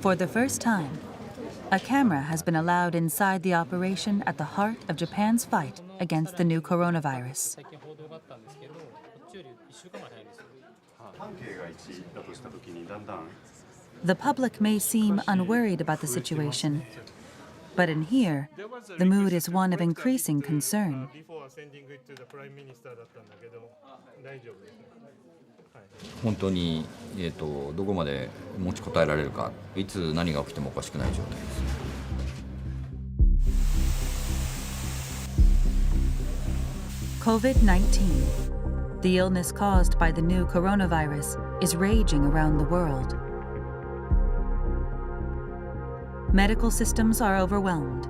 For the first time, a camera has been allowed inside the operation at the heart of Japan's fight against the new coronavirus. The public may seem unworried about the situation, but in here, the mood is one of increasing concern. 本当にどこまで持ちこたえられるか、いつ何が起きてもおかしくない状態です。COVID-19, the illness caused by the new coronavirus, is raging around the world. Medical systems are overwhelmed.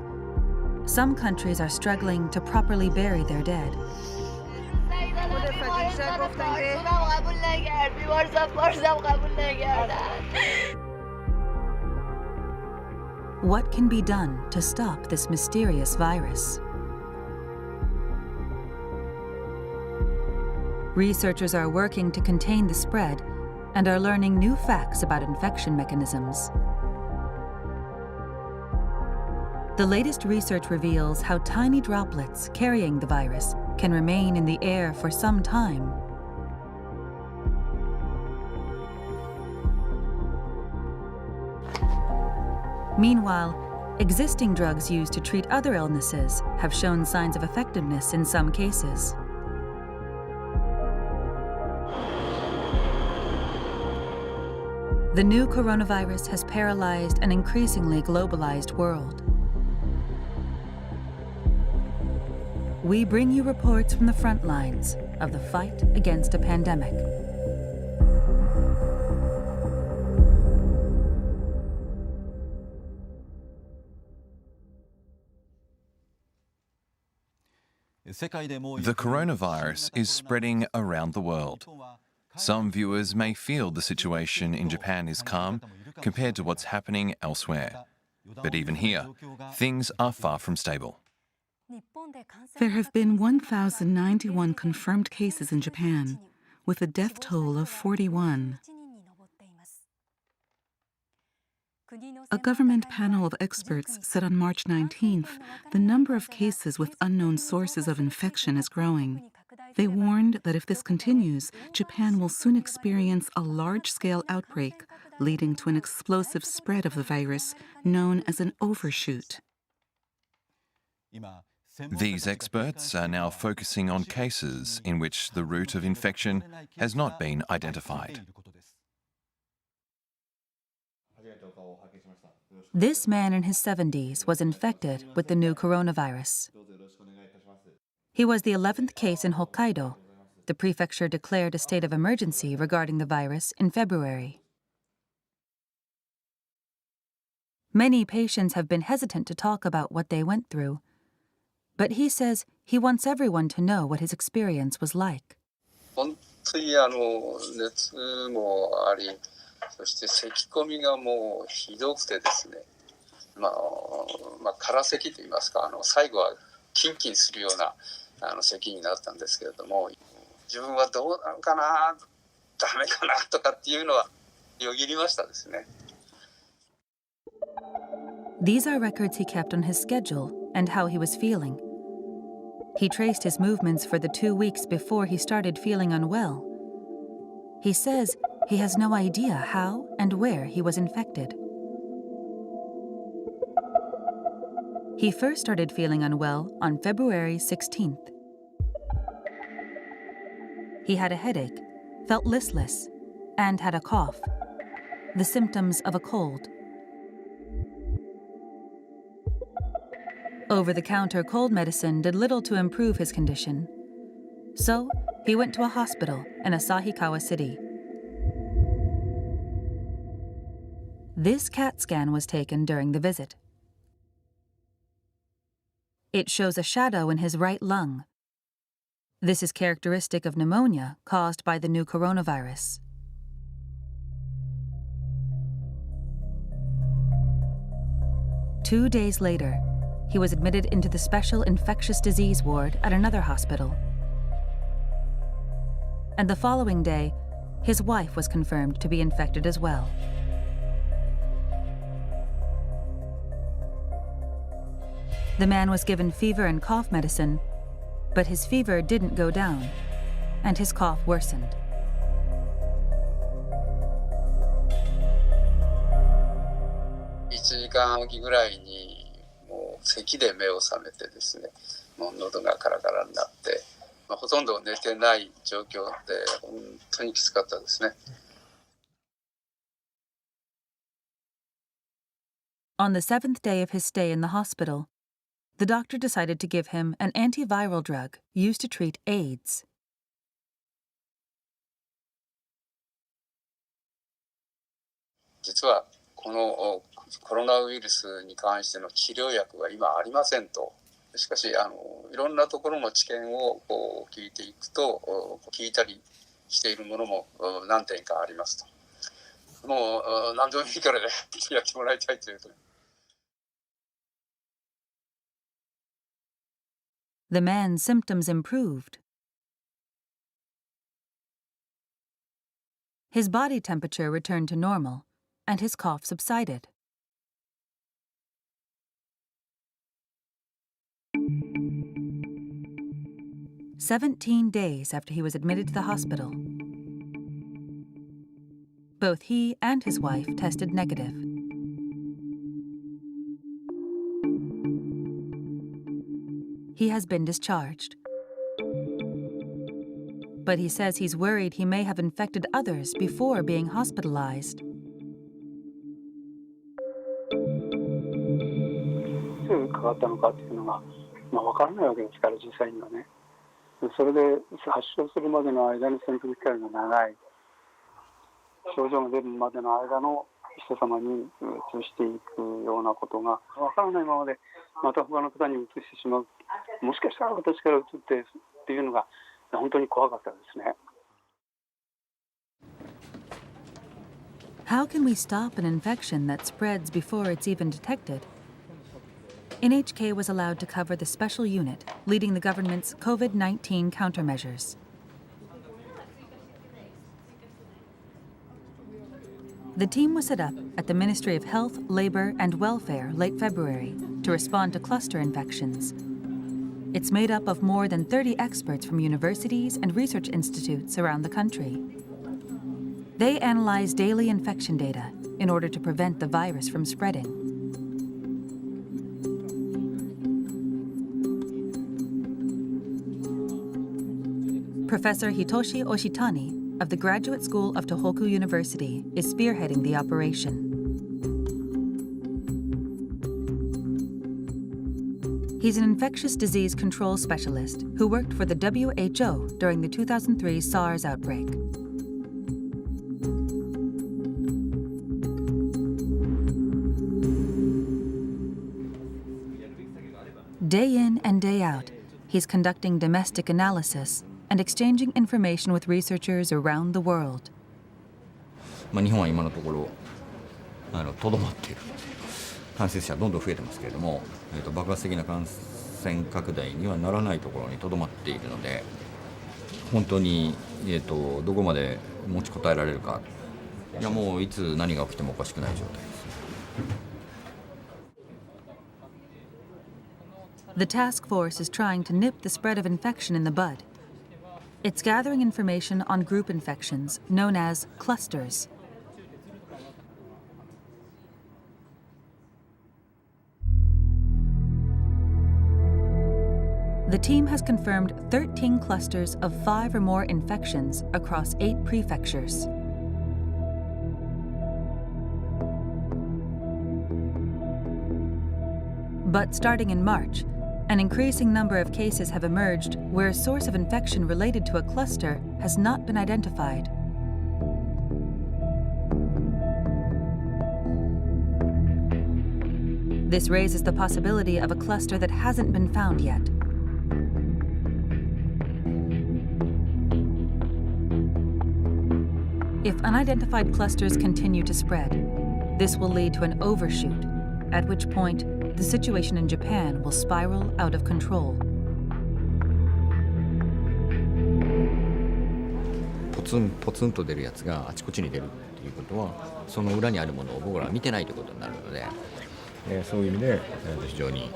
Some countries are struggling to properly bury their dead. What can be done to stop this mysterious virus? Researchers are working to contain the spread and are learning new facts about infection mechanisms. The latest research reveals how tiny droplets carrying the virus can remain in the air for some time. Meanwhile, existing drugs used to treat other illnesses have shown signs of effectiveness in some cases. The new coronavirus has paralyzed an increasingly globalized world. We bring you reports from the front lines of the fight against a pandemic. The coronavirus is spreading around the world. Some viewers may feel the situation in Japan is calm compared to what's happening elsewhere. But even here, things are far from stable. There have been 1,091 confirmed cases in Japan, with a death toll of 41. A government panel of experts said on March 19th the number of cases with unknown sources of infection is growing. They warned that if this continues, Japan will soon experience a large-scale outbreak, leading to an explosive spread of the virus known as an overshoot. These experts are now focusing on cases in which the route of infection has not been identified. This man in his 70s was infected with the new coronavirus. He was the 11th case in Hokkaido. The prefecture declared a state of emergency regarding the virus in February. Many patients have been hesitant to talk about what they went through, but he says he wants everyone to know what his experience was like. 本当に熱もあり、そして咳込みがもうひどくてですね、空咳といいますか、最後はキンキンするような咳になったんですけれども、自分はどうなのかな、ダメかなとかっていうのはよぎりましたですね。These are records he kept on his schedule and how he was feeling. He traced his movements for the 2 weeks before he started feeling unwell. He says he has no idea how and where he was infected. He first started feeling unwell on February 16th. He had a headache, felt listless, and had a cough, the symptoms of a cold. Over-the-counter cold medicine did little to improve his condition. So, he went to a hospital in Asahikawa City. This CAT scan was taken during the visit. It shows a shadow in his right lung. This is characteristic of pneumonia caused by the new coronavirus. Two days later, he was admitted into the special infectious disease ward at another hospital. And the following day, his wife was confirmed to be infected as well. The man was given fever and cough medicine, but his fever didn't go down, and his cough worsened.1時間おきぐらいにもう咳で目を覚めてですね、もう喉がカラカラになって、ほとんど寝てない状況で本当にきつかったですね。On the 7th day of his stay in the hospital, the doctor decided to give him an antiviral drug used to treat AIDS. 実はこのコロナウイルスに関しての治療薬は今ありませんと。しかしいろんなところの知見を聞いていくと聞いたりしているものも何点かありますと。もう何でもいいからやってもらいたいというと。The man's symptoms improved. His body temperature returned to normal, and his cough subsided. "17 days after he was admitted to the hospital, both he and his wife tested negative. He has been discharged. But he says he's worried he may have infected others before being hospitalized. いつかかったのかっていうのが、分からないわけですから、実際にはね。それで発症するまでの間の潜伏期間が長い、症状が出るまでの間の人様に移していくようなことが分からないままで、また他の方に移してしまう、もしかしたら私から移ってっていうのが本当に怖かったですね。How can we stop an infection that spreads before it's even detected? NHK was allowed to cover the special unit leading the government's COVID-19 countermeasures. The team was set up at the Ministry of Health, Labor, and Welfare late February to respond to cluster infections. It's made up of more than 30 experts from universities and research institutes around the country. They analyze daily infection data in order to prevent the virus from spreading. Professor Hitoshi Oshitani of the Graduate School of Tohoku University is spearheading the operation. He's an infectious disease control specialist who worked for the WHO during the 2003 SARS outbreak. Day in and day out, he's conducting domestic analysis and exchanging information with researchers around the world. 日本は今のところとどまっている感染者どんどん増えてますけれども、爆発的な感染拡大にはならないところにとどまっているので、本当に、どこまで持ちこたえられるか、いやもういつ何が起きてもおかしくない状態です。The task force is trying to nip the spread of infection in the bud. It's gathering information on group infections known as clusters. The team has confirmed 13 clusters of 5 or more infections across 8 prefectures. But starting in March, an increasing number of cases have emerged where a source of infection related to a cluster has not been identified. This raises the possibility of a cluster that hasn't been found yet. If unidentified clusters continue to spread, this will lead to an overshoot, at which point the situation in Japan will spiral out of control. ポツンと出るやつがあちこちに出るっていうことは、その裏にあるものを僕らは見てないということになるので、そういう意味で非常に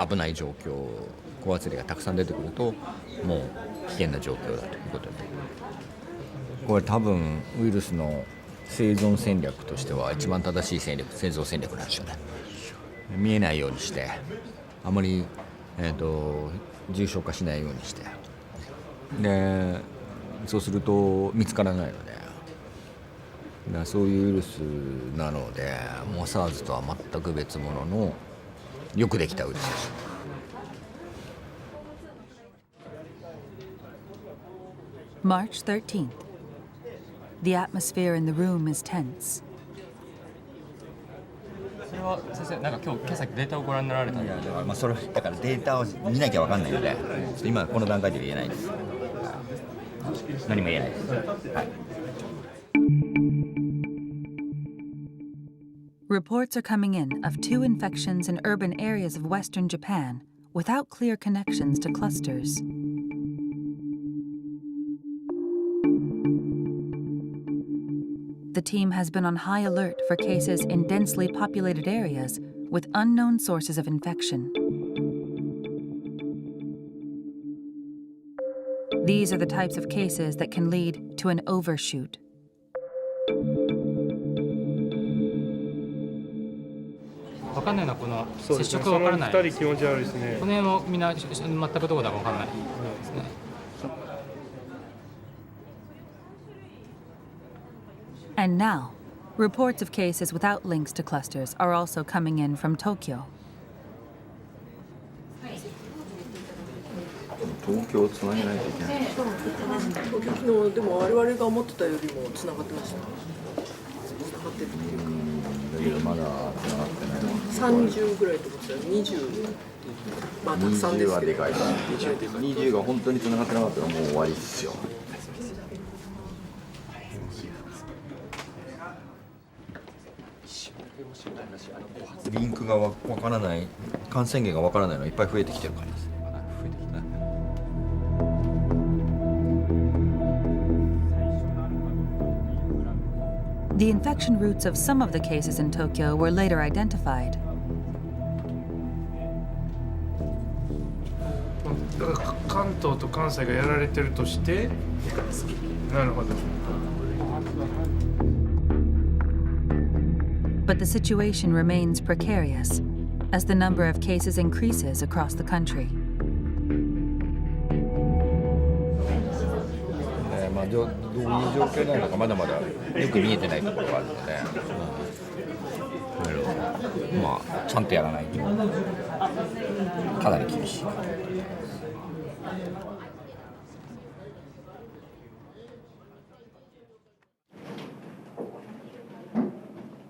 危ない状況、高圧例がたくさん出てくるともう危険な状況だということで、これ多分ウイルスの生存戦略としては一番正しい生存戦略なんですよね。見えないようにして、あまり、重症化しないようにして、でそうすると見つからないので、だからそういうウイルスなので、もう SARS とは全く別物のよくできたウイルスです。March 13th. The atmosphere in the room is tense. それは先生、なんか今朝データをご覧になられたんですか？それだからデータを見なきゃ分かんないので、ちょっと今この段階では言えないです。何も言えないです。はい。Reports are coming in of 2 infections in urban areas of Western Japan without clear connections to clusters. The team has been on high alert for cases in densely populated areas with unknown sources of infection. These are the types of cases that can lead to an overshoot. わかんないのはこの接触がわからない。その2人気持ち悪いですね。この辺もみんな全くどこだかわからないですね。And now, reports of cases without links to clusters are also coming in from Tokyo. 東京をつなげないといけない。東京のでも我々が思ってたよりもつながってました。つながってるっていうか。だけどまだつながってない。30ぐらいってことですよ。20。まあたくさんですけど。20はでかい。20が本当につながってなかったらもう終わりですよ。リンクがわからない、感染源がわからないのがいっぱい増えてきてるからです。The infection routes of some of the cases in Tokyo were later identified. だから関東と関西がやられてるとして、なるほど。But the situation remains precarious as the number of cases increases across the country. どういう状況なのかまだまだよく見えてないところがあるので、まあちゃんとやらないとかなり厳しい。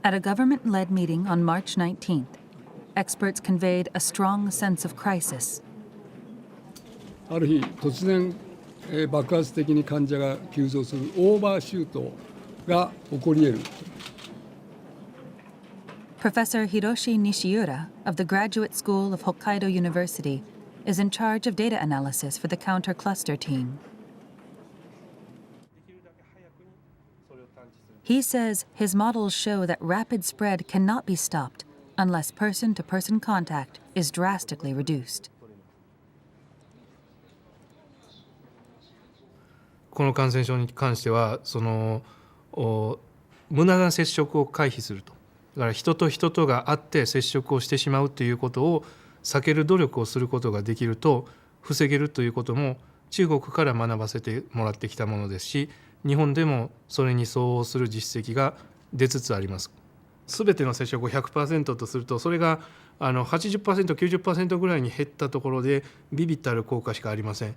At a government-led meeting on March 19th, experts conveyed a strong sense of crisis. ある日突然爆発的に患者が急増するオーバーシュートが起こり得る。Professor Hiroshi Nishiura of the Graduate School of Hokkaido University is in charge of data analysis for the counter-cluster team. He says his models show that rapid spread cannot be stopped unless person-to-person contact is drastically reduced. この感染症に関しては無駄な接触を回避すると。だから人と人とが会って接触をしてしまうということを避ける努力をすることができると防げるということも中国から学ばせてもらってきたものですし、日本でもそれに相応する実績が出つつあります。すべての接触を 100% とするとそれが80%、90% ぐらいに減ったところで微々たる効果しかありません。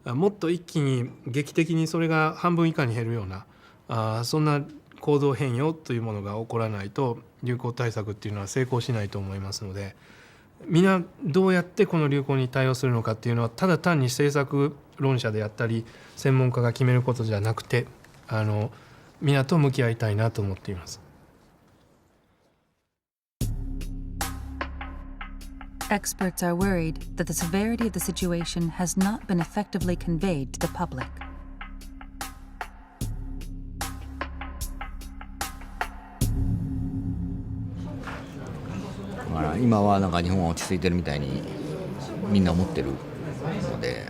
もっと一気に劇的にそれが半分以下に減るようなそんな行動変容というものが起こらないと流行対策っていうのは成功しないと思いますので、みんなどうやってこの流行に対応するのかっていうのはただ単に政策論者であったり専門家が決めることじゃなくてみんなと向き合いたいなと思っています。Experts are worried that the severity of the situation has not been effectively conveyed to the public. だから今はなんか日本は落ち着いてるみたいにみんな思ってるので、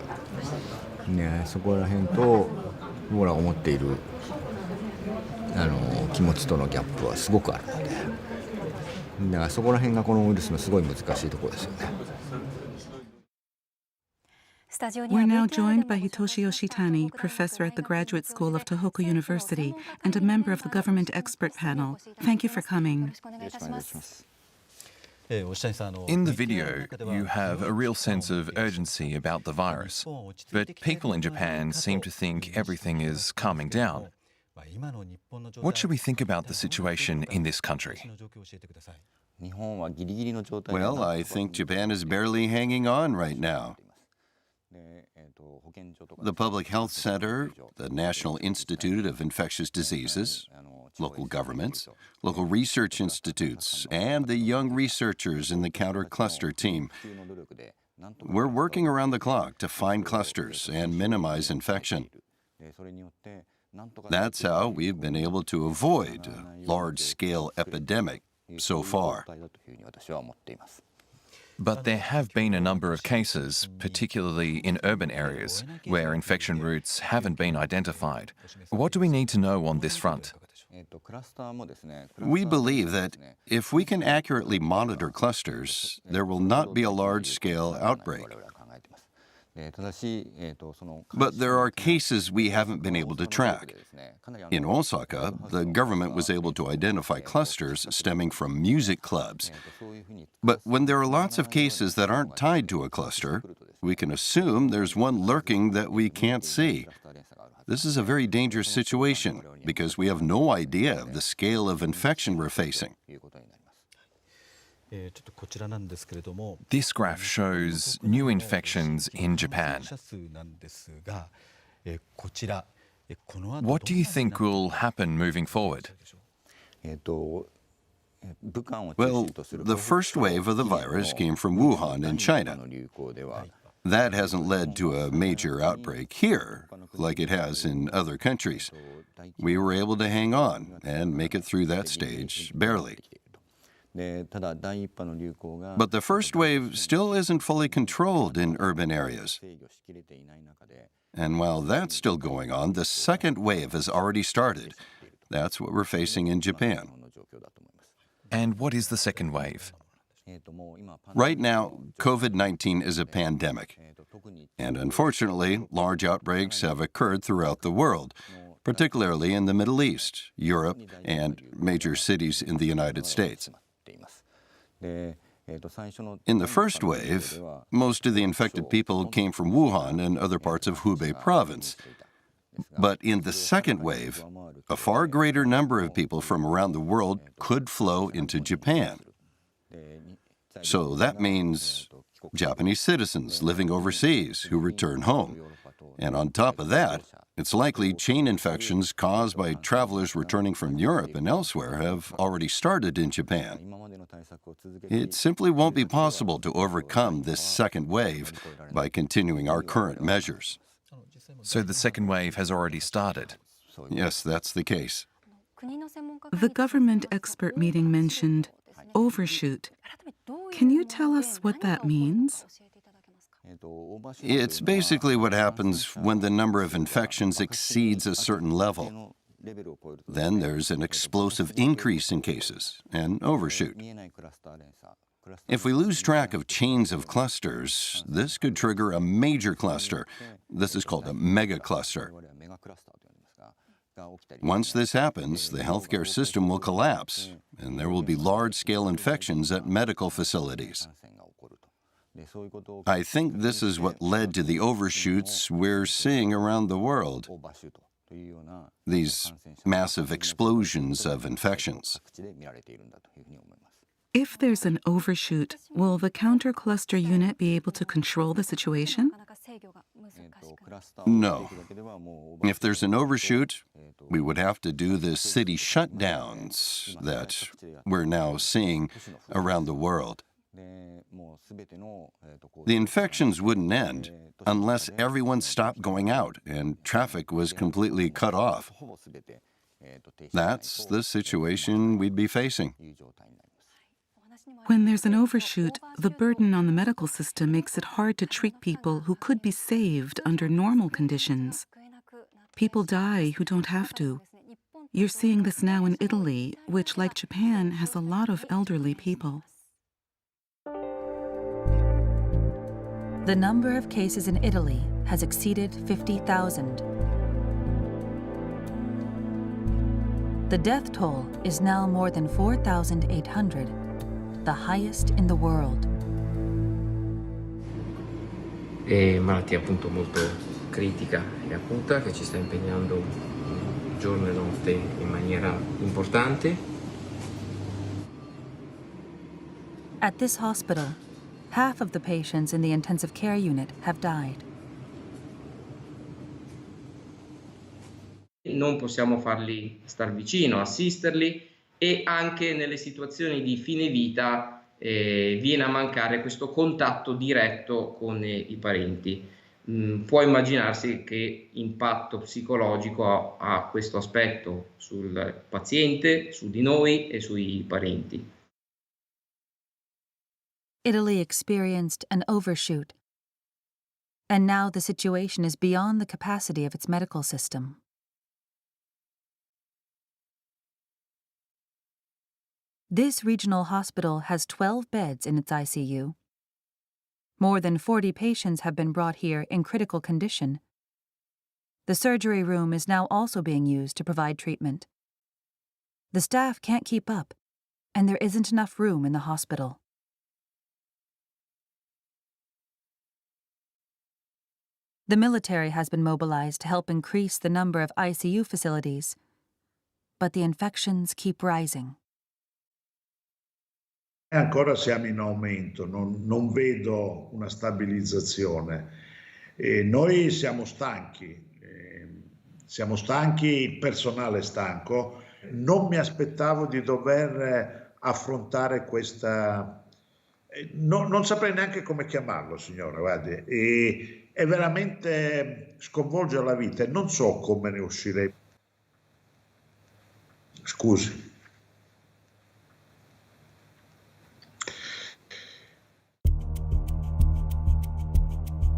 ね、そこら辺と僕らが思っている気持ちとのギャップはすごくあるので、だからそこら辺がこのウイルスのすごい難しいところですよね。We're now joined by Hitoshi Yoshitani, professor at the Graduate School of Tohoku University and a member of the government expert panel. Thank you for coming. In the video, you have a real sense of urgency about the virus, but people in Japan seem to think everything is calming down. What should we think about the situation in this country? Well, I think Japan is barely hanging on right now. The Public Health Center, the National Institute of Infectious Diseases, local governments, local research institutes, and the young researchers in the counter-cluster team. We're working around the clock to find clusters and minimize infection. That's how we've been able to avoid a large-scale epidemic so far. But there have been a number of cases, particularly in urban areas, where infection routes haven't been identified. What do we need to know on this front? We believe that if we can accurately monitor clusters, there will not be a large-scale outbreak. But there are cases we haven't been able to track. In Osaka, the government was able to identify clusters stemming from music clubs. But when there are lots of cases that aren't tied to a cluster, we can assume there's one lurking that we can't see. This is a very dangerous situation because we have no idea of the scale of infection we're facing. This graph shows new infections in Japan. What do you think will happen moving forward? Well, the first wave of the virus came from Wuhan in China. That hasn't led to a major outbreak here, like it has in other countries. We were able to hang on and make it through that stage, barely. But the first wave still isn't fully controlled in urban areas. And while that's still going on, the second wave has already started. That's what we're facing in Japan. And what is the second wave? Right now, COVID-19 is a pandemic. And unfortunately, large outbreaks have occurred throughout the world, particularly in the Middle East, Europe, and major cities in the United States. In the first wave, most of the infected people came from Wuhan and other parts of Hubei province. But in the second wave, a far greater number of people from around the world could flow into Japan. So that means Japanese citizens living overseas who return home. And on top of that, it's likely chain infections caused by travelers returning from Europe and elsewhere have already started in Japan. It simply won't be possible to overcome this second wave by continuing our current measures. So the second wave has already started? Yes, that's the case. The government expert meeting mentioned overshoot. Can you tell us what that means? It's basically what happens when the number of infections exceeds a certain level. Then there's an explosive increase in cases, an overshoot. If we lose track of chains of clusters, this could trigger a major cluster. This is called a megacluster. Once this happens, the healthcare system will collapse, and there will be large-scale infections at medical facilities. I think this is what led to the overshoots we're seeing around the world. These massive explosions of infections. If there's an overshoot, will the counter-cluster unit be able to control the situation? No. If there's an overshoot, we would have to do the city shutdowns that we're now seeing around the world. The infections wouldn't end unless everyone stopped going out and traffic was completely cut off. That's the situation we'd be facing. When there's an overshoot, the burden on the medical system makes it hard to treat people who could be saved under normal conditions. People die who don't have to. You're seeing this now in Italy, which, like Japan, has a lot of elderly people. The number of cases in Italy has exceeded 50,000. The death toll is now more than 4,800, the highest in the world. È malattia appunto molto critica e acuta che ci sta impegnando giorno e notte in maniera importante. At this hospital, half of the patients in the intensive care unit have died. Non possiamo farli star vicino, assisterli, e anche nelle situazioni di fine vita viene a mancare questo contatto diretto con i parenti. Può immaginarsi che impatto psicologico ha questo aspetto sul paziente, su di noi e sui parenti. Italy experienced an overshoot, and now the situation is beyond the capacity of its medical system. This regional hospital has 12 beds in its ICU. More than 40 patients have been brought here in critical condition. The surgery room is now also being used to provide treatment. The staff can't keep up, and there isn't enough room in the hospital. The military has been mobilized to help increase the number of ICU facilities, but the infections keep rising. Ancora siamo in aumento, non vedo una stabilizzazione. Noi siamo stanchi, il personale è stanco. Non mi aspettavo di dover affrontare questa... non saprei neanche come chiamarlo, signora, guardi. È veramente sconvolge la vita e non so come ne uscirei. Scusi.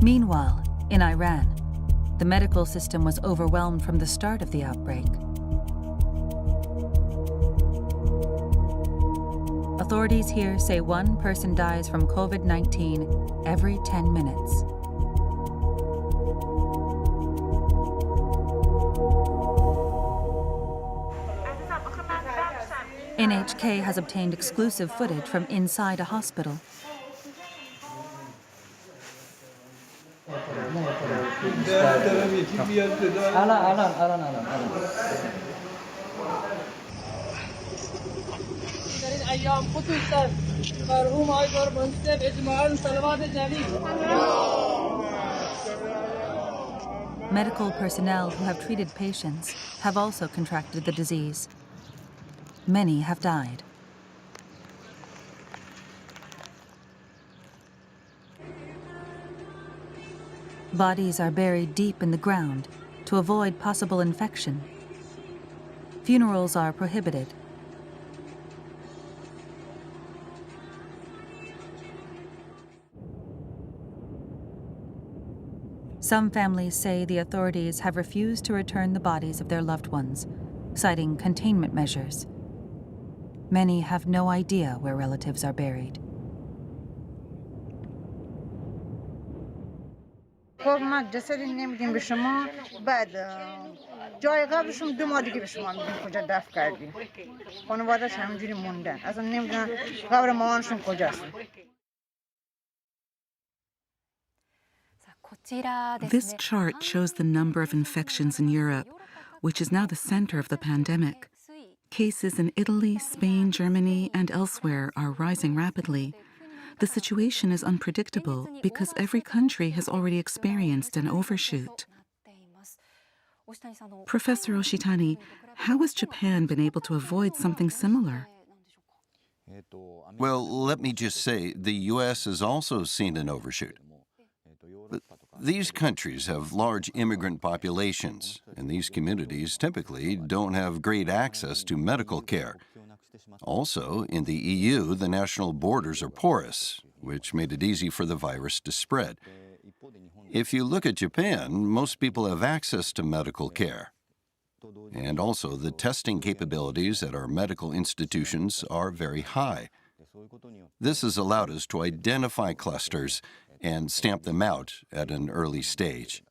Meanwhile, in Iran, the medical system was overwhelmed from the start of the outbreak. Authorities here say one person dies from COVID-19 every 10 minutes. NHK has obtained exclusive footage from inside a hospital. Medical personnel who have treated patients have also contracted the disease. Many have died. Bodies are buried deep in the ground to avoid possible infection. Funerals are prohibited. Some families say the authorities have refused to return the bodies of their loved ones, citing containment measures. Many have no idea where relatives are buried. خب ما جسدی نمیدیم به شما بعد جای قبرشون 2 ماه دیگه به شما میگیم کجا دفن کردیم خانواده‌اش همینجوری موندن اصلا نمیدونن قبر مامانشون کجاست. This chart shows the number of infections in Europe, which is now the center of the pandemic. Cases in Italy, Spain, Germany, and elsewhere are rising rapidly. The situation is unpredictable because every country has already experienced an overshoot. Professor Oshitani, how has Japan been able to avoid something similar? Well, let me just say, the U.S. has also seen an overshoot. But these countries have large immigrant populations, and these communities typically don't have great access to medical care. Also, in the EU, the national borders are porous, which made it easy for the virus to spread. If you look at Japan, most people have access to medical care. And also, the testing capabilities at our medical institutions are very high. This has allowed us to identify clusters and stamp them out at an early stage.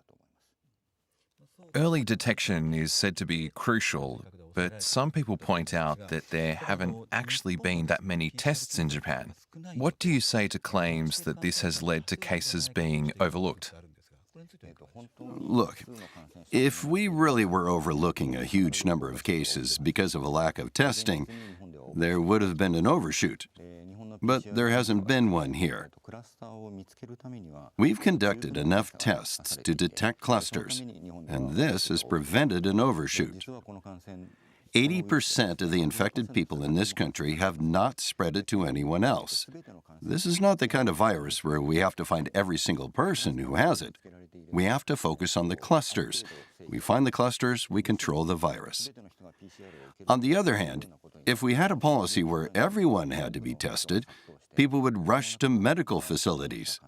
Early detection is said to be crucial, but some people point out that there haven't actually been that many tests in Japan. What do you say to claims that this has led to cases being overlooked? Look, if we really were overlooking a huge number of cases because of a lack of testing, there would have been an overshoot. But there hasn't been one here. We've conducted enough tests to detect clusters, and this has prevented an overshoot. 80% of the infected people in this country have not spread it to anyone else. This is not the kind of virus where we have to find every single person who has it. We have to focus on the clusters. We find the clusters, we control the virus. On the other hand, if we had a policy where everyone had to be tested, people would rush to medical facilities.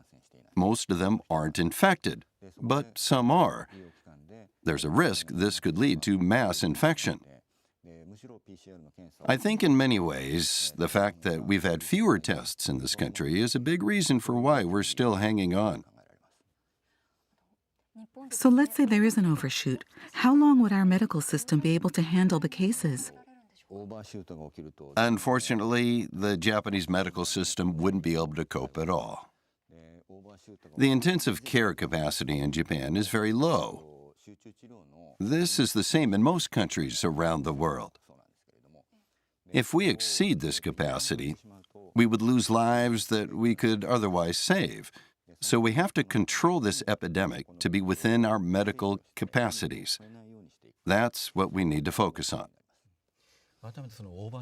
Most of them aren't infected, but some are. There's a risk this could lead to mass infection. I think in many ways, the fact that we've had fewer tests in this country is a big reason for why we're still hanging on. So let's say there is an overshoot. How long would our medical system be able to handle the cases? Unfortunately, the Japanese medical system wouldn't be able to cope at all. The intensive care capacity in Japan is very low. This is the same in most countries around the world. If we exceed this capacity, we would lose lives that we could otherwise save. So we have to control this epidemic to be within our medical capacities. That's what we need to focus on.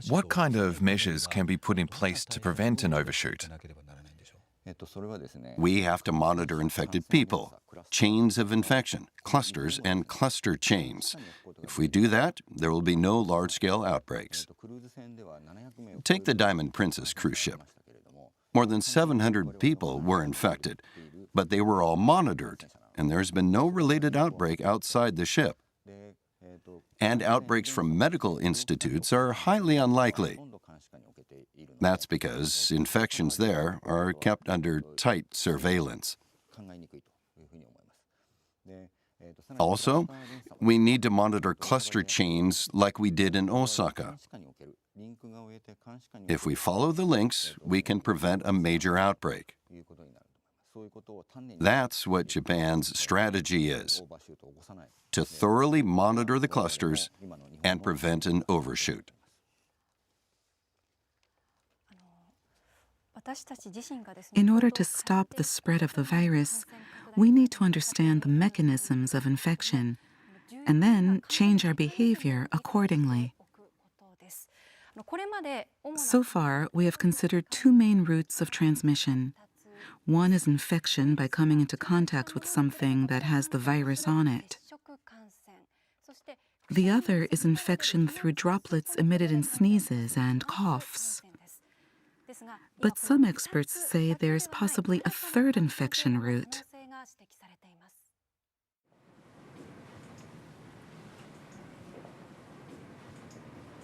What kind of measures can be put in place to prevent an overshoot? We have to monitor infected people, chains of infection, clusters, and cluster chains. If we do that, there will be no large-scale outbreaks. Take the Diamond Princess cruise ship. More than 700 people were infected, but they were all monitored, and there's been no related outbreak outside the ship. And outbreaks from medical institutes are highly unlikely. That's because infections there are kept under tight surveillance. Also, we need to monitor cluster chains like we did in Osaka. If we follow the links, we can prevent a major outbreak. That's what Japan's strategy is, to thoroughly monitor the clusters and prevent an overshoot. In order to stop the spread of the virus, we need to understand the mechanisms of infection and then change our behavior accordingly. So far, we have considered two main routes of transmission. One is infection by coming into contact with something that has the virus on it. The other is infection through droplets emitted in sneezes and coughs. But some experts say there's possibly a third infection route.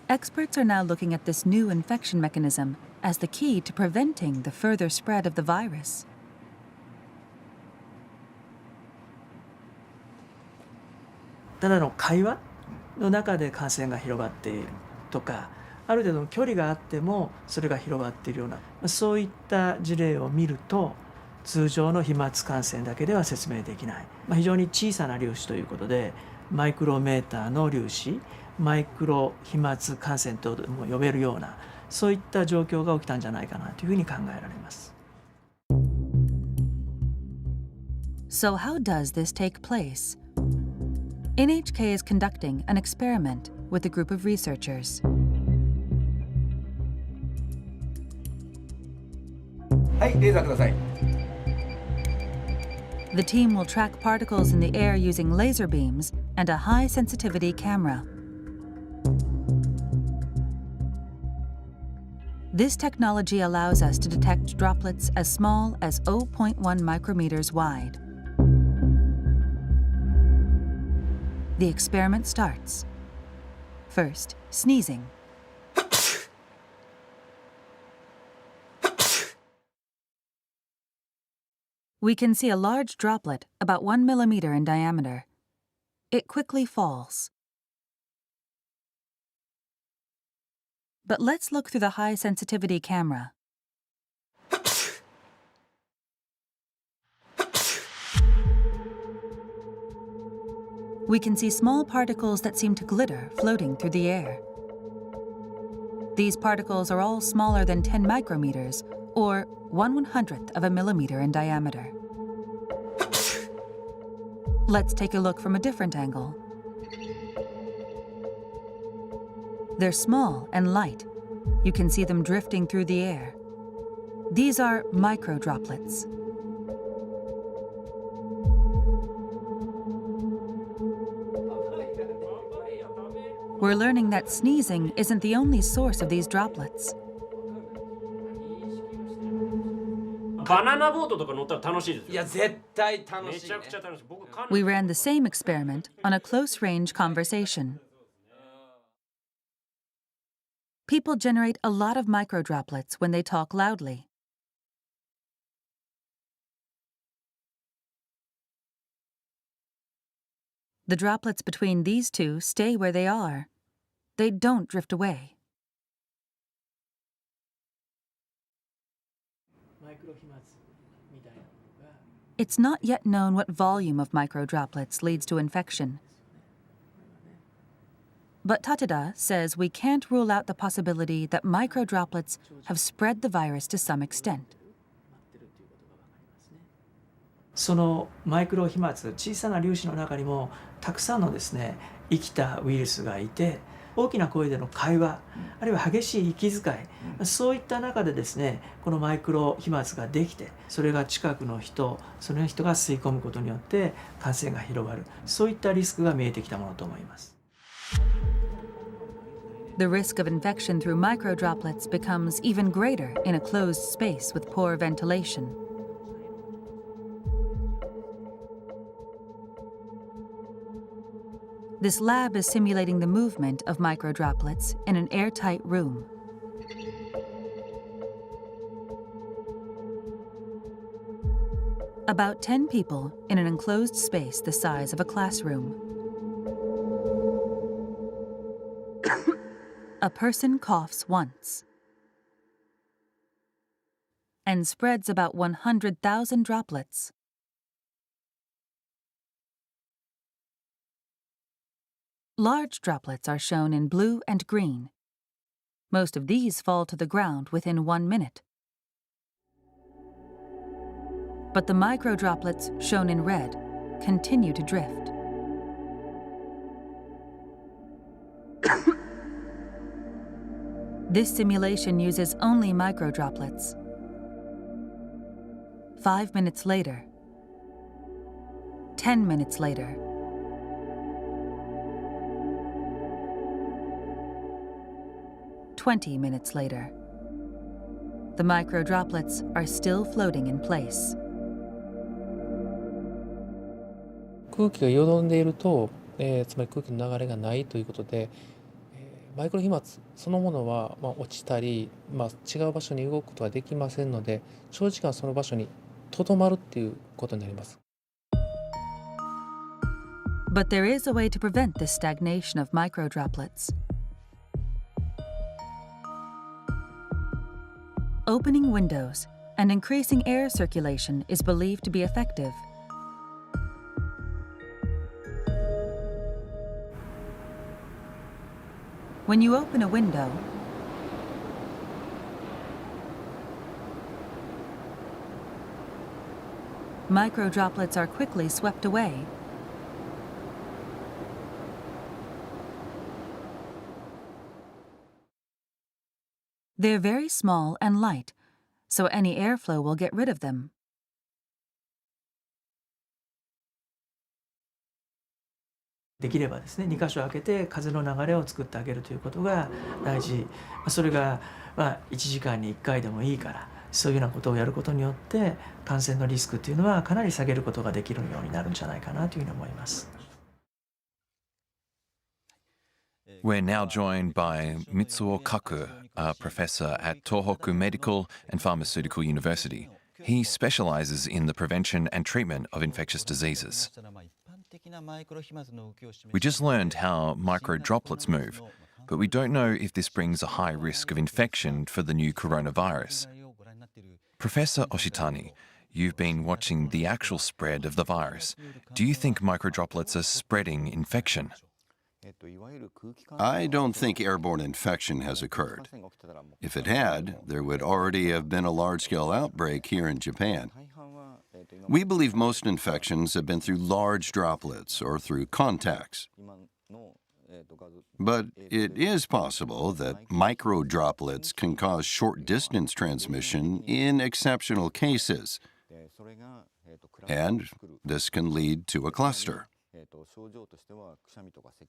Experts are now looking at this new infection mechanism as the key to preventing the further spread of the virus.ただの会話の中で感染が広がっているとか、ある程度の距離があってもそれが広がっているような、そういった事例を見ると通常の飛沫感染だけでは説明できない、非常に小さな粒子ということでマイクロメーターの粒子、マイクロ飛沫感染とも呼べるような、そういった状況が起きたんじゃないかなというふうに考えられます。So how does this take place? NHK is conducting an experiment with a group of researchers. はい、レーザーください。The team will track particles in the air using laser beams and a high-sensitivity camera. This technology allows us to detect droplets as small as 0.1 micrometers wide. The experiment starts. First, sneezing. We can see a large droplet about 1 millimeter in diameter. It quickly falls. But let's look through the high-sensitivity camera. We can see small particles that seem to glitter floating through the air. These particles are all smaller than 10 micrometers, or 1/100th of a millimeter in diameter. Let's take a look from a different angle. They're small and light. You can see them drifting through the air. These are microdroplets. We're learning that sneezing isn't the only source of these droplets. We ran the same experiment on a close-range conversation. People generate a lot of microdroplets when they talk loudly. The droplets between these two stay where they are. They don't drift away. It's not yet known what volume of microdroplets leads to infection. But Tateda says we can't rule out the possibility that microdroplets have spread the virus to some extent. そのマイクロ飛沫、小さな粒子の中にもたくさんのですね、生きたウイルスがいて、大きな声での会話、あるいは激しい息遣い、そういった中でですね、このマイクロ飛沫ができて、それが近くの人、その人が吸い込むことによって感染が広がる、そういったリスクが見えてきたものと思います。The risk of infection through microdroplets becomes even greater in a closed space with poor ventilation. This lab is simulating the movement of microdroplets in an airtight room. About 10 people in an enclosed space the size of a classroom. A person coughs once and spreads about 100,000 droplets. Large droplets are shown in blue and green. Most of these fall to the ground within 1 minute. But the microdroplets, shown in red, continue to drift. This simulation uses only microdroplets. 5 minutes later, 10 minutes later, 20 minutes later, the microdroplets are still floating in place. 空気がよどんでいると、つまり空気の流れがないということで、マイクロ飛沫そのものは、落ちたり、違う場所に動くことはできませんので、長時間その場所にとどまるっていうことになります。But there is a way to prevent this stagnation of microdroplets. Opening windows and increasing air circulation is believed to be effective. When you open a window, microdroplets are quickly swept away. They're very small and light, so any airflow will get rid of them. できればですね、2箇所開けて風の流れを作ってあげるということが大事。それが1時間に1回でもいいから、そういうようなことをやることによって感染のリスクというのはかなり下げることができるようになるんじゃないかなというふうに思います。We're now joined by Mitsuo Kaku, a professor at Tohoku Medical and Pharmaceutical University. He specializes in the prevention and treatment of infectious diseases. We just learned how microdroplets move, but we don't know if this brings a high risk of infection for the new coronavirus. Professor Oshitani, you've been watching the actual spread of the virus. Do you think microdroplets are spreading infection? I don't think airborne infection has occurred. If it had, there would already have been a large-scale outbreak here in Japan. We believe most infections have been through large droplets or through contacts. But it is possible that microdroplets can cause short-distance transmission in exceptional cases, and this can lead to a cluster.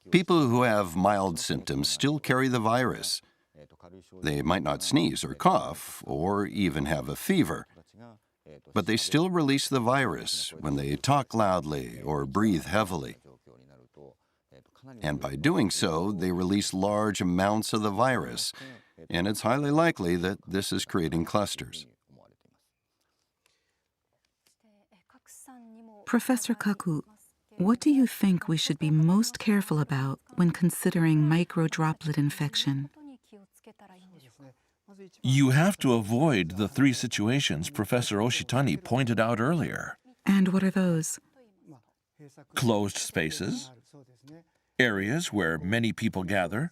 People who have mild symptoms still carry the virus. They might not sneeze or cough or even have a fever, but they still release the virus when they talk loudly or breathe heavily. And by doing so, they release large amounts of the virus, and it's highly likely that this is creating clusters. Professor Kaku, what do you think we should be most careful about when considering microdroplet infection? You have to avoid the three situations Professor Oshitani pointed out earlier. And what are those? Closed spaces, areas where many people gather,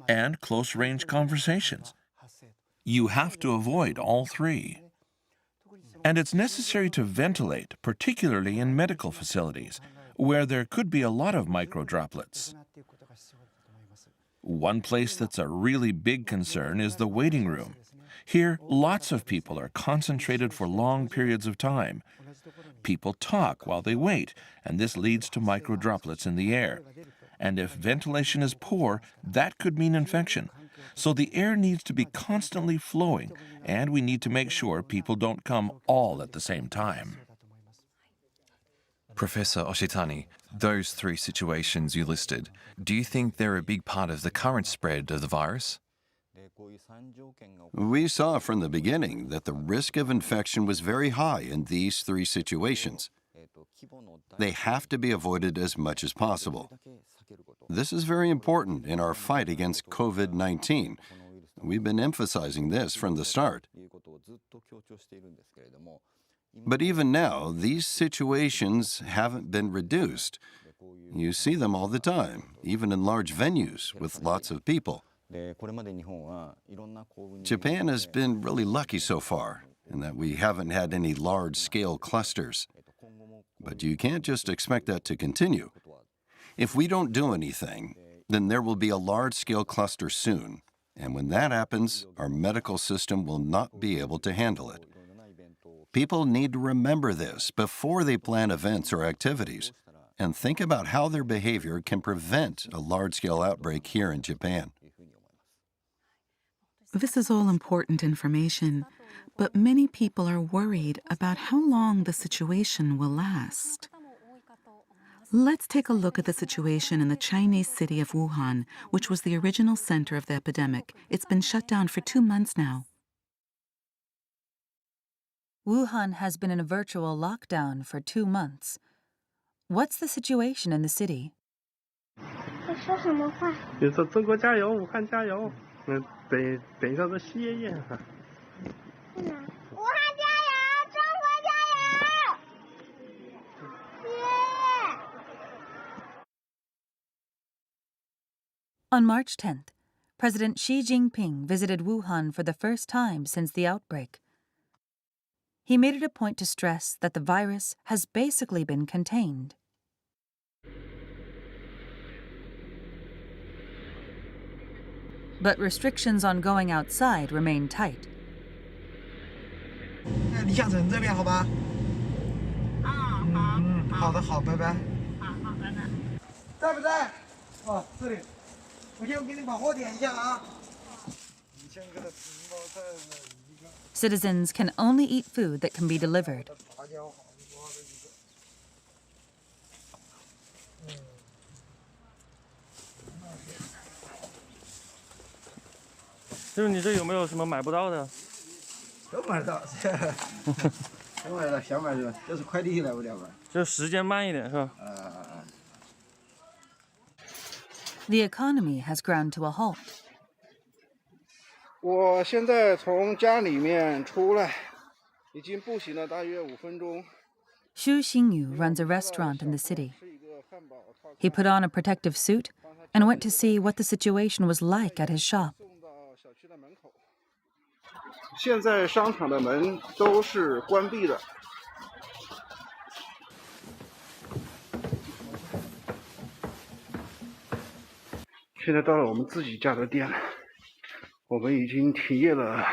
and close-range conversations. You have to avoid all three. And it's necessary to ventilate, particularly in medical facilities, where there could be a lot of microdroplets. One place that's a really big concern is the waiting room. Here, lots of people are concentrated for long periods of time. People talk while they wait, and this leads to microdroplets in the air. And if ventilation is poor, that could mean infection. So the air needs to be constantly flowing, and we need to make sure people don't come all at the same time. Professor Oshitani, those three situations you listed, do you think they're a big part of the current spread of the virus? We saw from the beginning that the risk of infection was very high in these three situations. They have to be avoided as much as possible. This is very important in our fight against COVID-19. We've been emphasizing this from the start. But even now, these situations haven't been reduced. You see them all the time, even in large venues with lots of people. Japan has been really lucky so far in that we haven't had any large-scale clusters. But you can't just expect that to continue. If we don't do anything, then there will be a large-scale cluster soon. And when that happens, our medical system will not be able to handle it. People need to remember this before they plan events or activities and think about how their behavior can prevent a large-scale outbreak here in Japan. This is all important information, but many people are worried about how long the situation will last. Let's take a look at the situation in the Chinese city of Wuhan, which was the original center of the epidemic. It's been shut down for 2 months now. Wuhan has been in a virtual lockdown for 2 months. What's the situation in the city? 说什么话？你说中国加油，武汉加油。等一下子歇业哈。武汉加油，中国加油！歇。On March 10th, President Xi Jinping visited Wuhan for the first time since the outbreak. He made it a point to stress that the virus has basically been contained. But restrictions on going outside remain tight. 李向成这边好吧？好的，好，拜拜。在不在？哦，这里。我先给你把货点一下啊。Citizens can only eat food that can be delivered. 就是你这有没有什么买不到的？都买得到，都买得到，想买就买，就是快递来不了嘛。就时间慢一点是吧The economy has ground to a halt. 我现在从家里面出来，已经步行了大约5分钟。Xu Xingyu runs a restaurant in the city. He put on a protective suit and went to see what the situation was like at his shop. 现在商场的门都是关闭的。现在到了我们自己家的店，我们已经停业了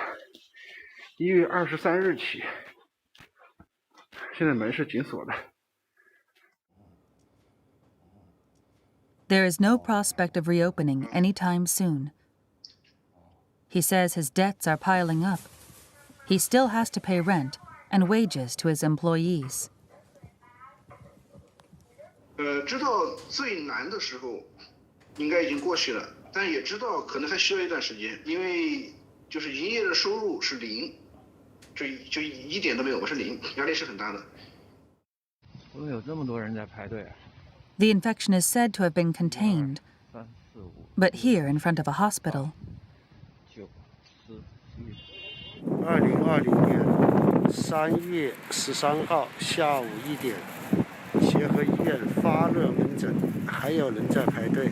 1月23日起，现在门是紧锁的。There is no prospect of reopening anytime soon. He says his debts are piling up. He still has to pay rent and wages to his employees. 知道最难的时候应该已经过去了，但也知道可能还需要一段时间，因为就是营业的收入是0，就一点都没有，我是0，压力是很大的。怎么有这么多人在排队啊？ The infection is said to have been contained, but here in front of a hospital. 2020年3月13号下午1点，协和医院发热门诊还有人在排队。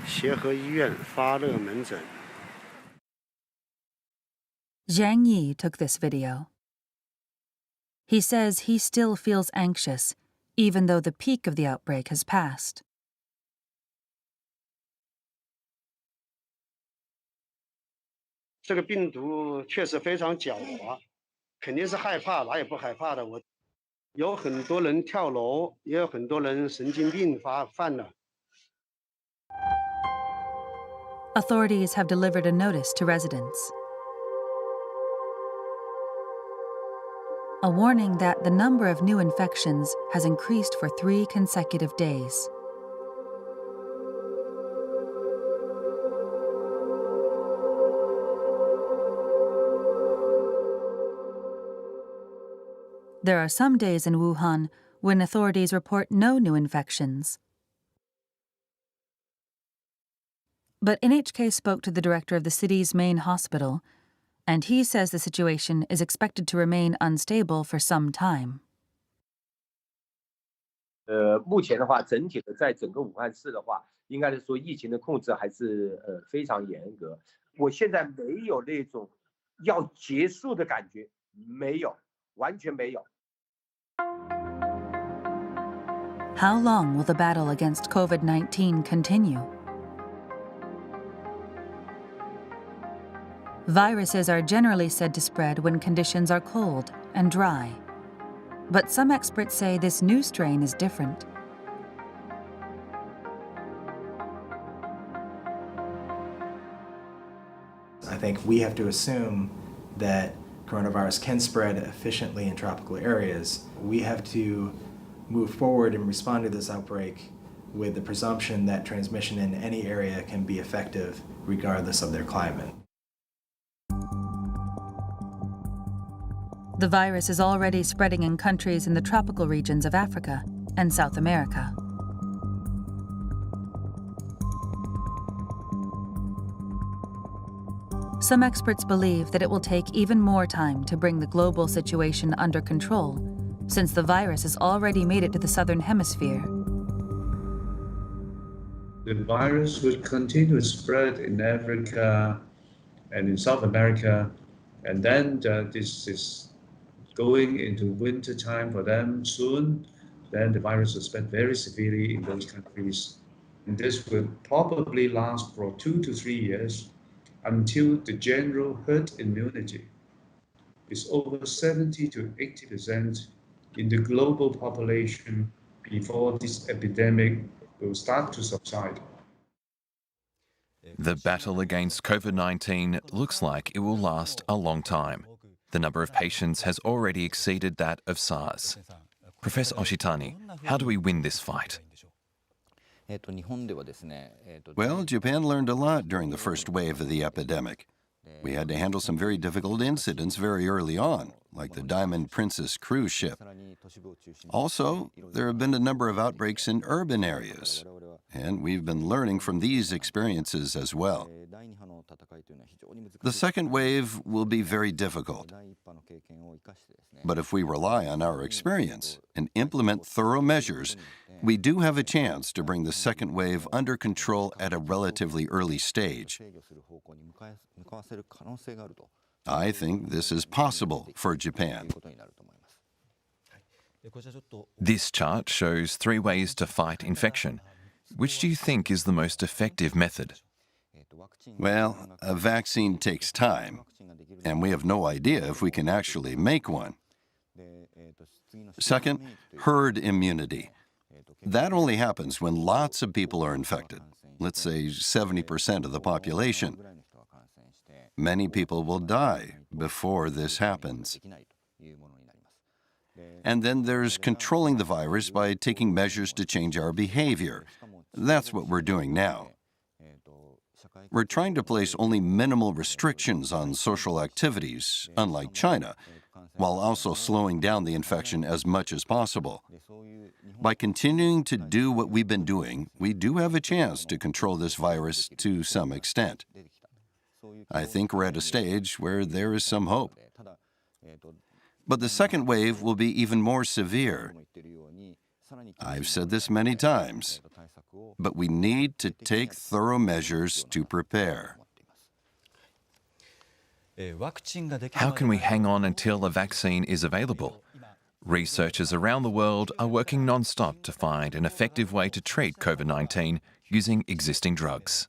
协和医院发热门诊。Zhang Yi took this video. He says he still feels anxious, even though the peak of the outbreak has passed. 这个病毒确实非常狡猾，肯定是害怕，哪也不害怕的。有很多人跳楼，也有很多人神经病犯了。 Authorities have delivered a notice to residents. A warning that the number of new infections has increased for 3 consecutive days. There are some days in Wuhan when authorities report no new infections. But NHK spoke to the director of the city's main hospital, and he says the situation is expected to remain unstable for some time. 目前的话，整体的在整个武汉市的话，应该是说疫情的控制还是非常严格。我现在没有那种要结束的感觉，没有，完全没有。 How long will the battle against COVID-19 continue? Viruses are generally said to spread when conditions are cold and dry. But some experts say this new strain is different. I think we have to assume that coronavirus can spread efficiently in tropical areas. We have to move forward and respond to this outbreak with the presumption that transmission in any area can be effective regardless of their climate. The virus is already spreading in countries in the tropical regions of Africa and South America. Some experts believe that it will take even more time to bring the global situation under control, since the virus has already made it to the southern hemisphere. The virus will continue to spread in Africa and in South America, and then this is going into winter time for them soon. Then the virus will spread very severely in those countries. And this will probably last for 2 to 3 years until the general herd immunity is over 70 to 80% in the global population before this epidemic will start to subside. The battle against COVID-19 looks like it will last a long time. The number of patients has already exceeded that of SARS. Professor Oshitani, how do we win this fight? Well, Japan learned a lot during the first wave of the epidemic. We had to handle some very difficult incidents very early on, like the Diamond Princess cruise ship. Also, there have been a number of outbreaks in urban areas, and we've been learning from these experiences as well. The second wave will be very difficult. But if we rely on our experience and implement thorough measures, we do have a chance to bring the second wave under control at a relatively early stage. I think this is possible for Japan. This chart shows 3 ways to fight infection. Which do you think is the most effective method? Well, a vaccine takes time, and we have no idea if we can actually make one. Second, herd immunity. That only happens when lots of people are infected, let's say 70% of the population. Many people will die before this happens. And then there's controlling the virus by taking measures to change our behavior. That's what we're doing now. We're trying to place only minimal restrictions on social activities, unlike China, while also slowing down the infection as much as possible. By continuing to do what we've been doing, we do have a chance to control this virus to some extent. I think we're at a stage where there is some hope. But the second wave will be even more severe. I've said this many times, but we need to take thorough measures to prepare. How can we hang on until a vaccine is available? Researchers around the world are working non-stop to find an effective way to treat COVID-19 using existing drugs.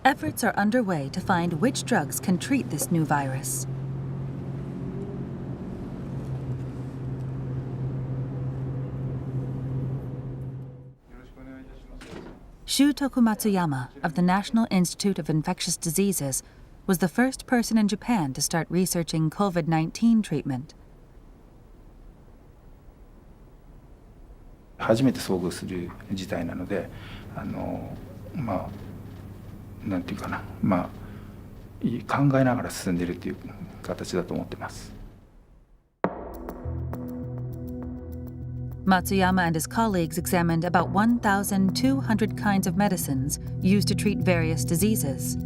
Efforts are underway to find which drugs can treat this new virus. Shutoku Matsuyama of the National Institute of Infectious Diseases was the first person in Japan to start researching COVID-19 treatment. 初めて遭遇する事態なので、なんていうかな、考えながら進んでいるという形だと思っています。Matsuyama and his colleagues examined about 1,200 kinds of medicines used to treat various diseases.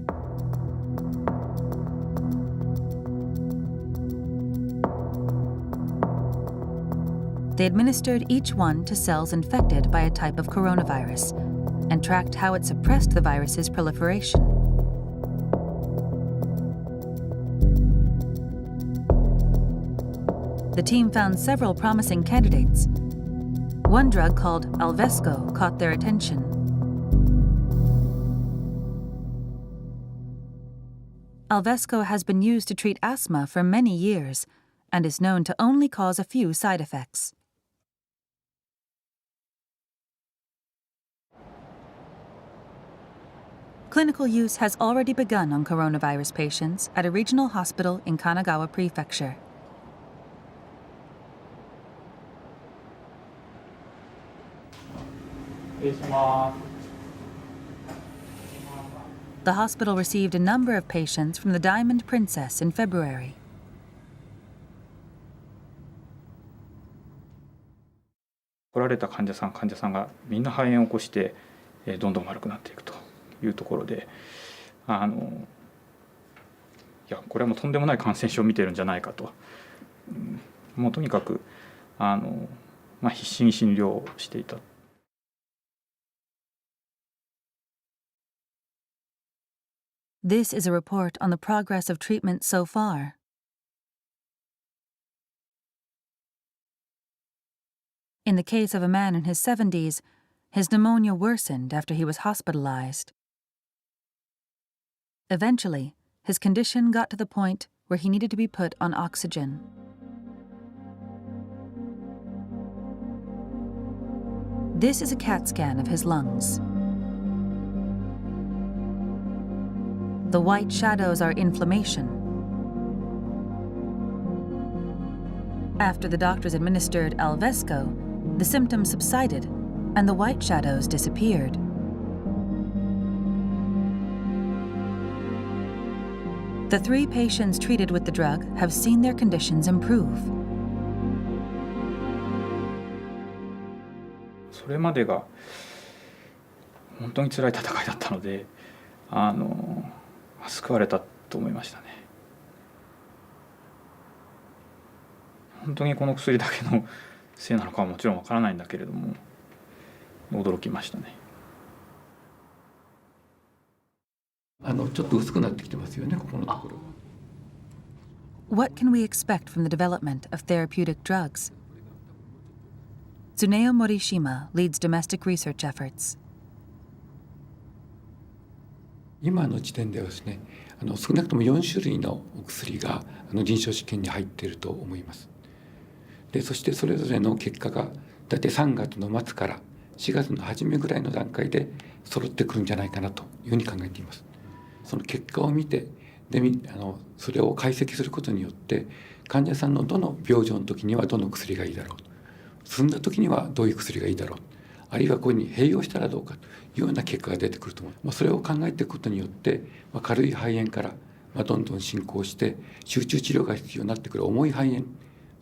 They administered each one to cells infected by a type of coronavirus and tracked how it suppressed the virus's proliferation. The team found several promising candidates. One drug called Alvesco caught their attention. Alvesco has been used to treat asthma for many years and is known to only cause a few side effects. Clinical use has already begun on coronavirus patients at a regional hospital in Kanagawa Prefecture. The hospital received a number of patients from the Diamond Princess in February. "来られた患者さんがみんな肺炎を起こしてどんどん悪くなっていくというところで、いやこれはもうとんでもない感染症を見てるんじゃないかと、もうとにかく必死に診療をしていた。This is a report on the progress of treatment so far. In the case of a man in his 70s, his pneumonia worsened after he was hospitalized. Eventually, his condition got to the point where he needed to be put on oxygen. This is a CAT scan of his lungs. The white shadows are inflammation. After the doctors administered Alvesco, the symptoms subsided and the white shadows disappeared. The 3 patients treated with the drug have seen their conditions improve. それまでが本当に辛い戦いだったので、救われたと思いましたね。本当にこの薬だけのせいなのかはもちろんわからないんだけれども、驚きましたね。ちょっと薄くなってきてますよね、ここのところ。What can we expect from the development of therapeutic drugs? Tsuneo Morishima leads domestic research efforts. 今の時点ではですね、少なくとも4種類のお薬が臨床試験に入っていると思います。で、そしてそれぞれの結果が大体3月の末から4月の初めぐらいの段階で揃ってくるんじゃないかなというふうに考えています。その結果を見て、でそれを解析することによって患者さんのどの病状の時にはどの薬がいいだろう、進んだ時にはどういう薬がいいだろう、あるいはこれに併用したらどうかというような結果が出てくると思います。それを考えていくことによって、軽い肺炎からどんどん進行して集中治療が必要になってくる重い肺炎、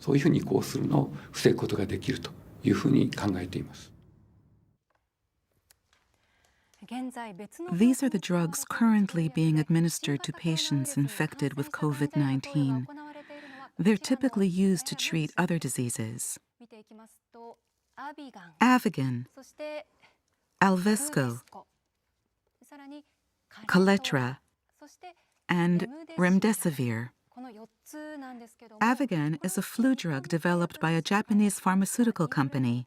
そういうふうに移行するのを防ぐことができるというふうに考えています。These are the drugs currently being administered to patients infected with COVID-19. They're typically used to treat other diseases. Avigan, Alvesco, Kaletra, and Remdesivir. Avigan is a flu drug developed by a Japanese pharmaceutical company.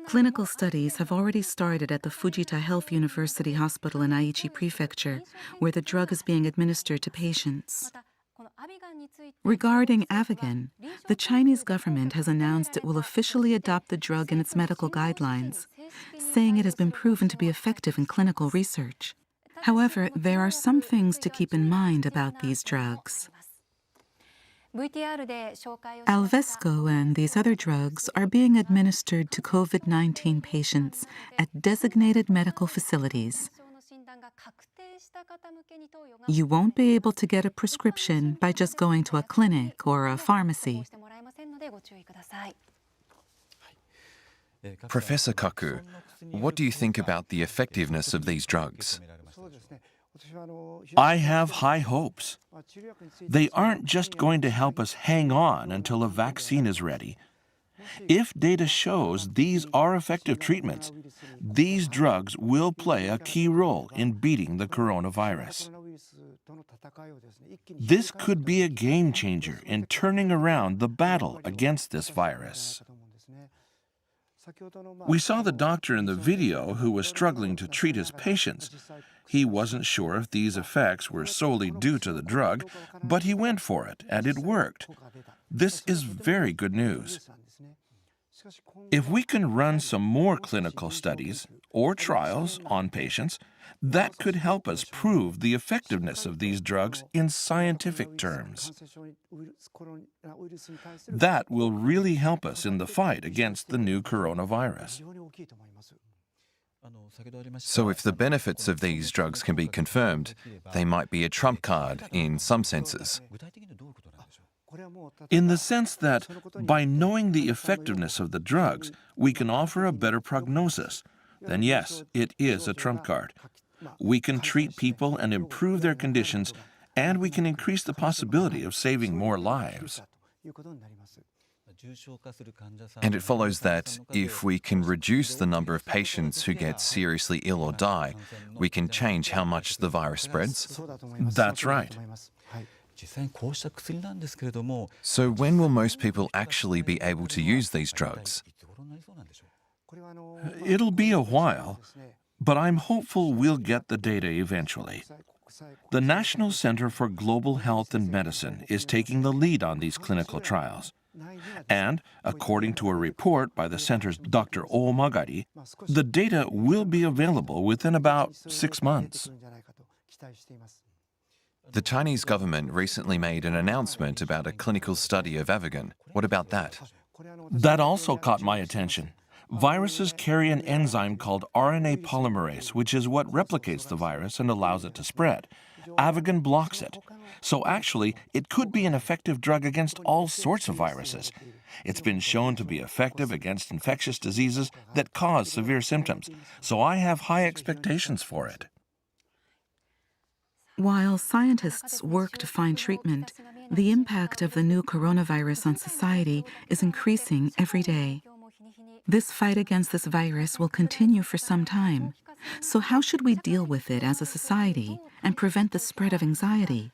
Clinical studies have already started at the Fujita Health University Hospital in Aichi Prefecture, where the drug is being administered to patients. Regarding Avigan, the Chinese government has announced it will officially adopt the drug in its medical guidelines, saying it has been proven to be effective in clinical research. However, there are some things to keep in mind about these drugs. Alvesco and these other drugs are being administered to COVID-19 patients at designated medical facilities. You won't be able to get a prescription by just going to a clinic or a pharmacy. Professor Kaku, what do you think about the effectiveness of these drugs? I have high hopes. They aren't just going to help us hang on until a vaccine is ready. If data shows these are effective treatments, these drugs will play a key role in beating the coronavirus. This could be a game changer in turning around the battle against this virus. We saw the doctor in the video who was struggling to treat his patients. He wasn't sure if these effects were solely due to the drug, but he went for it, and it worked. This is very good news. If we can run some more clinical studies or trials on patients, that could help us prove the effectiveness of these drugs in scientific terms. That will really help us in the fight against the new coronavirus. So if the benefits of these drugs can be confirmed, they might be a trump card in some senses. In the sense that by knowing the effectiveness of the drugs, we can offer a better prognosis, then yes, it is a trump card. We can treat people and improve their conditions, and we can increase the possibility of saving more lives. And it follows that if we can reduce the number of patients who get seriously ill or die, we can change how much the virus spreads? That's right. So when will most people actually be able to use these drugs? It'll be a while, but I'm hopeful we'll get the data eventually. The National Center for Global Health and Medicine is taking the lead on these clinical trials. And, according to a report by the center's Dr. Oh Magari, the data will be available within about 6 months. The Chinese government recently made an announcement about a clinical study of Avigan. What about that? That also caught my attention. Viruses carry an enzyme called RNA polymerase, which is what replicates the virus and allows it to spread. Avigan blocks it. So actually, it could be an effective drug against all sorts of viruses. It's been shown to be effective against infectious diseases that cause severe symptoms. So I have high expectations for it. While scientists work to find treatment, the impact of the new coronavirus on society is increasing every day. This fight against this virus will continue for some time. So how should we deal with it as a society and prevent the spread of anxiety?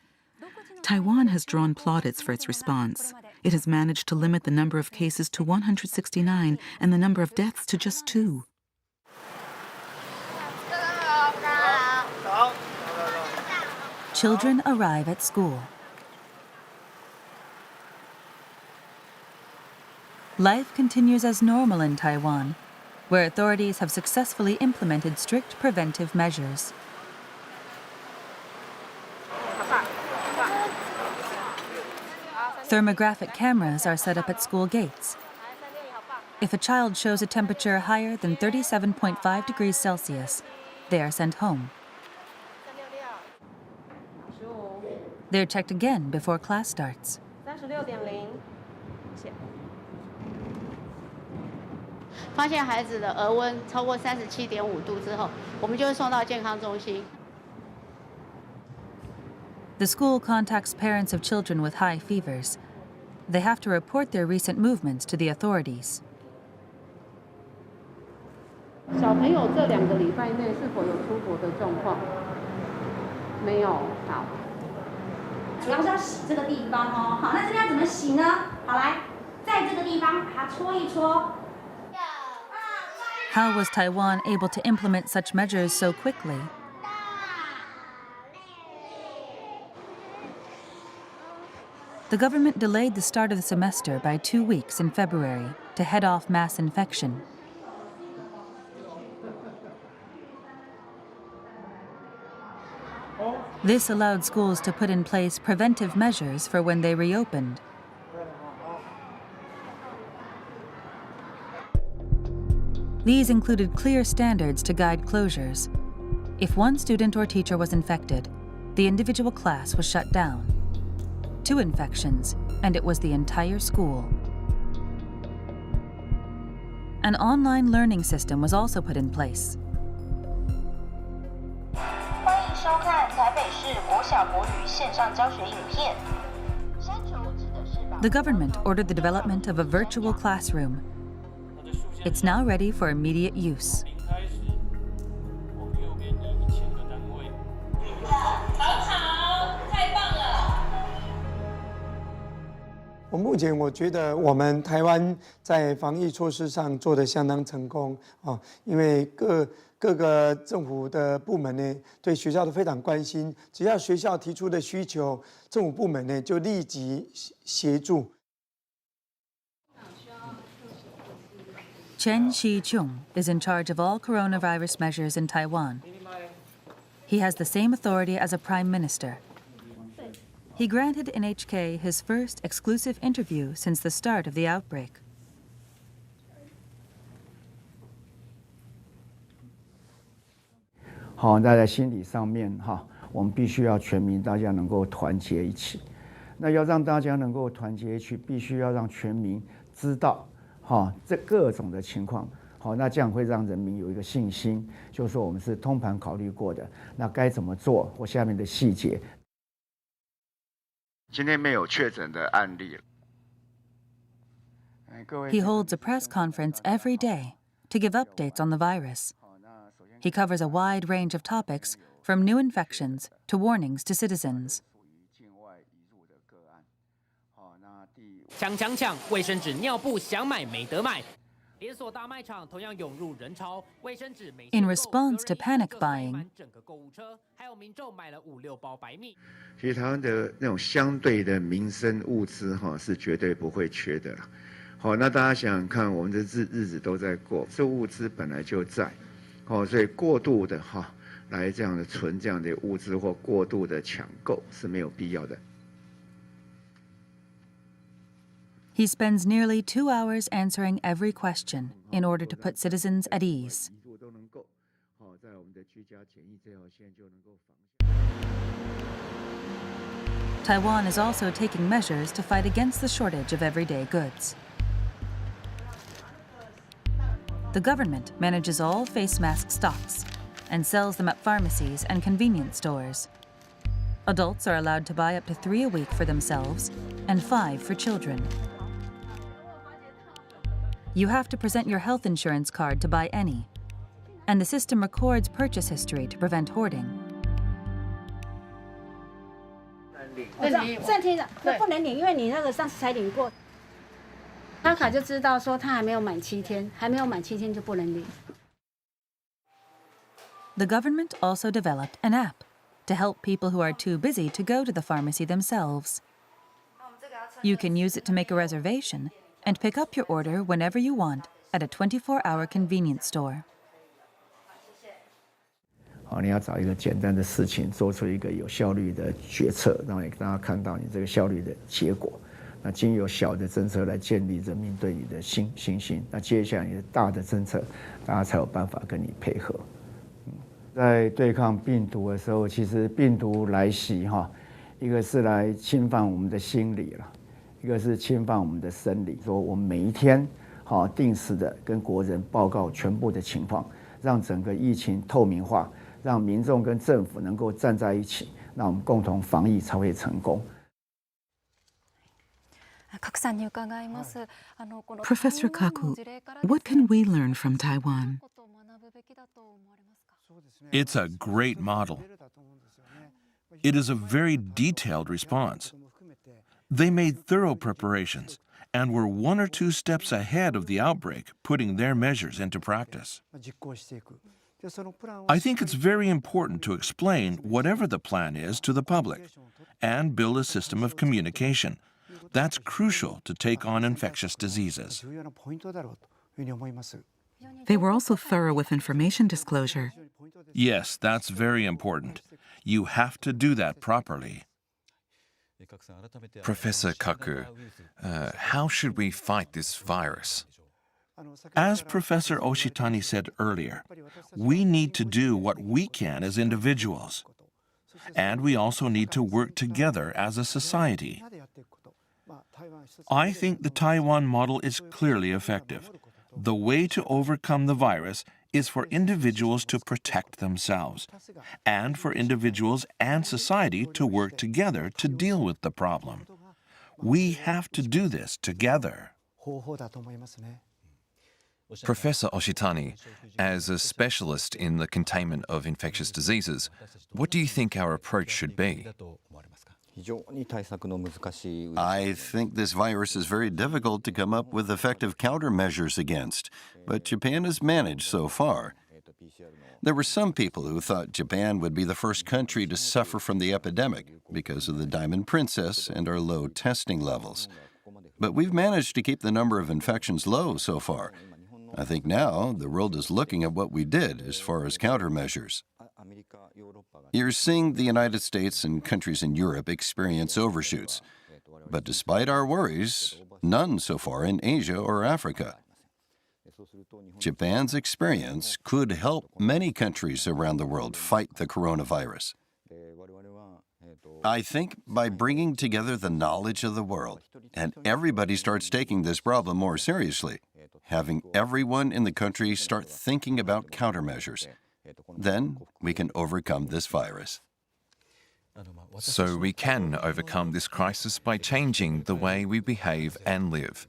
Taiwan has drawn plaudits for its response. It has managed to limit the number of cases to 169 and the number of deaths to just 2. Children arrive at school. Life continues as normal in Taiwan, where authorities have successfully implemented strict preventive measures. Thermographic cameras are set up at school gates. If a child shows a temperature higher than 37.5 degrees Celsius, they are sent home. They're checked again before class starts. 发现孩子的额温超过37.5度之后，我们就会送到健康中心。 The school contacts parents of children with high fevers. They have to report their recent movements to the authorities. 小朋友这2个礼拜内是否有出国的状况？没有，好。主要是要洗这个地方哦。好，那这边要怎么洗呢？好，来，在这个地方把它搓一搓。 How was Taiwan able to implement such measures so quickly? The government delayed the start of the semester by 2 weeks in February to head off mass infection. This allowed schools to put in place preventive measures for when they reopened. These included clear standards to guide closures. If one student or teacher was infected, the individual class was shut down. 2 infections, and it was the entire school. An online learning system was also put in place. The government ordered the development of a virtual classroom. It's now ready for immediate use. 目前我觉得我们台湾在防疫措施上做得相当成功啊，因为各个政府的部门呢对学校都非常关心，只要学校提出的需求，政府部门呢就立即协助。 Chen Shih-chung is in charge of all coronavirus measures in Taiwan. He has the same authority as a prime minister. He granted NHK his first exclusive interview since the start of the outbreak. 好，那在心理上面哈，我们必须要全民大家能够团结一起。那要让大家能够团结一起，必须要让全民知道。 好，这各种的情况，好，那这样会让人民有一个信心，就是说我们是通盘考虑过的，那该怎么做或下面的细节。今天没有确诊的案例。He holds a press conference every day to give updates on the virus. He covers a wide range of topics, from new infections to warnings to citizens. 抢！卫生纸、尿布想买没得买。In response to panic buying, 其实台湾的那种相对的民生物资是绝对不会缺的了。好，那大家想想看，我们的日子都在过，这物资本来就在，所以过度的来这样的存这样的物资或过度的抢购是没有必要的。he spends nearly 2 hours answering every question in order to put citizens at ease. Taiwan is also taking measures to fight against the shortage of everyday goods. The government manages all face mask stocks and sells them at pharmacies and convenience stores. Adults are allowed to buy up to 3 a week for themselves and 5 for children. You have to present your health insurance card to buy any, and the system records purchase history to prevent hoarding. 暂停的，那不能领，因为你那个上次才领过。刷卡就知道说他还没有满7天，还没有满7天就不能领。The government also developed an app to help people who are too busy to go to the pharmacy themselves. You can use it to make a reservation and pick up your order whenever you want at a 24-hour convenience store. 你要找一个简单的事情，做出一个有效率的决策，让大家看到你这个效率的结果。那经由小的政策来建立人民对你的信心。那接下来你的大的政策，大家才有办法跟你配合。在对抗病毒的时候，其实病毒来袭一个是来侵犯我们的心理了，一个是侵犯我们的生理。说我们每一天定时的跟国人报告全部的情况，让整个疫情透明化。让民众跟政府能够站在一起，那我们共同防疫才会成功。Professor Kaku, what can we learn from Taiwan? It's a great model. It is a very detailed response. They made thorough preparations and were 1 or 2 steps ahead of the outbreak, putting their measures into practice. I think it's very important to explain whatever the plan is to the public and build a system of communication. That's crucial to take on infectious diseases. They were also thorough with information disclosure. Yes, that's very important. You have to do that properly. Professor Kaku, how should we fight this virus? As Professor Oshitani said earlier, we need to do what we can as individuals. And we also need to work together as a society. I think the Taiwan model is clearly effective. The way to overcome the virus is for individuals to protect themselves, and for individuals and society to work together to deal with the problem. We have to do this together. Professor Oshitani, as a specialist in the containment of infectious diseases, what do you think our approach should be? I think this virus is very difficult to come up with effective countermeasures against, but Japan has managed so far. There were some people who thought Japan would be the first country to suffer from the epidemic because of the Diamond Princess and our low testing levels. But we've managed to keep the number of infections low so far. I think now the world is looking at what we did as far as countermeasures. You're seeing the United States and countries in Europe experience overshoots. But despite our worries, none so far in Asia or Africa. Japan's experience could help many countries around the world fight the coronavirus. I think by bringing together the knowledge of the world, and everybody starts taking this problem more seriously, having everyone in the country start thinking about countermeasures, then we can overcome this virus. So we can overcome this crisis by changing the way we behave and live.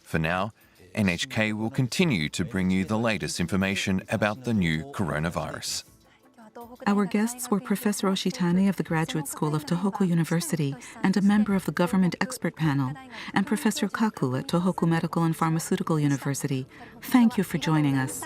For now, NHK will continue to bring you the latest information about the new coronavirus. Our guests were Professor Oshitani of the Graduate School of Tohoku University and a member of the Government Expert Panel, and Professor Kaku at Tohoku Medical and Pharmaceutical University. Thank you for joining us.